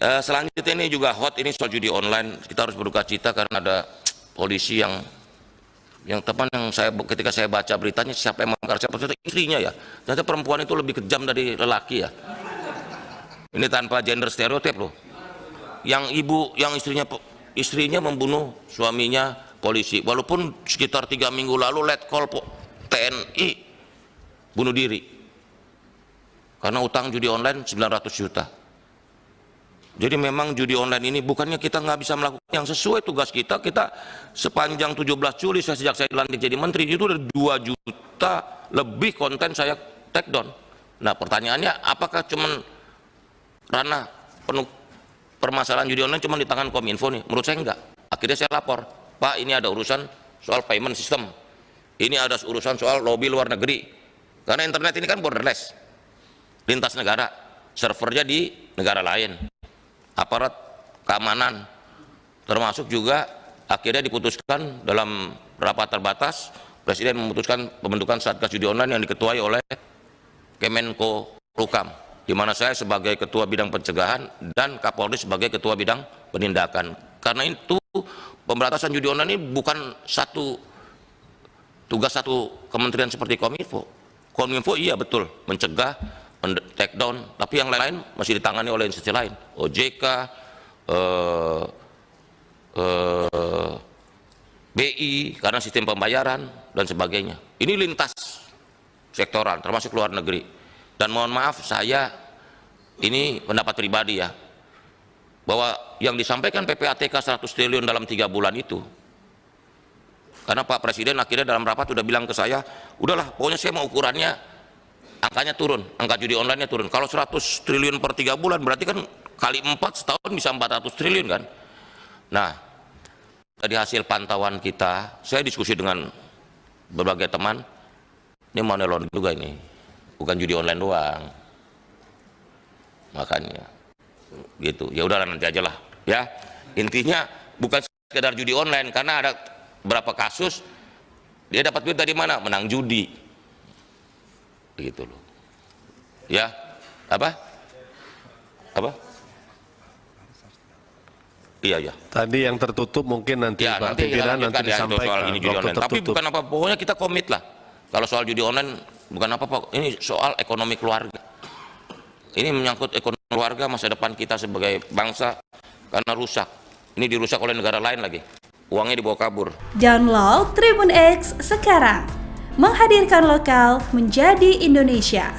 Selanjutnya ini juga hot, ini soal judi online. Kita harus berduka cita karena ada polisi yang teman yang ketika saya baca beritanya, siapa yang membakar, siapa itu istrinya ya. Ternyata perempuan itu lebih kejam dari lelaki ya. Ini tanpa gender stereotip loh. Yang istrinya membunuh suaminya polisi. Walaupun sekitar 3 minggu lalu let call TNI bunuh diri karena utang judi online 900 juta. Jadi memang judi online ini bukannya kita nggak bisa melakukan yang sesuai tugas kita. Kita sepanjang 17 Juli sejak saya dilantik jadi menteri itu ada 2 juta lebih konten saya take down. Nah pertanyaannya, apakah cuman ranah penuh permasalahan judi online cuma di tangan Kominfo nih? Menurut saya enggak. Akhirnya saya lapor, Pak, ini ada urusan soal payment system, ini ada urusan soal lobby luar negeri, karena internet ini kan borderless, lintas negara, servernya di negara lain, aparat keamanan, termasuk juga akhirnya diputuskan dalam rapat terbatas, Presiden memutuskan pembentukan Satgas Judi Online yang diketuai oleh Kemenko Polhukam, di mana saya sebagai Ketua Bidang Pencegahan dan Kapolri sebagai Ketua Bidang Penindakan. Karena itu pemberantasan judi online ini bukan tugas satu kementerian seperti Kominfo. Kominfo iya betul mencegah, take down, tapi yang lain masih ditangani oleh institusi lain, OJK, BI karena sistem pembayaran dan sebagainya. Ini lintas sektoral termasuk luar negeri. Dan mohon maaf, saya ini pendapat pribadi ya, bahwa yang disampaikan PPATK 100 triliun dalam 3 bulan itu, karena Pak Presiden akhirnya dalam rapat sudah bilang ke saya, udahlah pokoknya saya mau ukurannya angkanya turun, angka judi online-nya turun. Kalau 100 triliun per 3 bulan berarti kan kali 4 setahun bisa 400 triliun kan. Nah dari hasil pantauan kita, saya diskusi dengan berbagai teman, ini money laundering juga ini, bukan judi online doang, makanya gitu. Ya udahlah nanti aja lah ya, intinya bukan sekedar judi online, karena ada berapa kasus dia dapat duit dari mana, menang judi gitu loh ya. Apa iya tadi yang tertutup mungkin nanti ya, Pak pimpinan nanti disampaikan soal ini judi online. Tapi bukan apa, pokoknya kita komit lah kalau soal judi online, bukan apa-apa, ini soal ekonomi keluarga, ini menyangkut ekonomi keluarga, masa depan kita sebagai bangsa, karena rusak, ini dirusak oleh negara lain lagi, uangnya dibawa kabur. Download Tribun X sekarang, menghadirkan lokal menjadi Indonesia.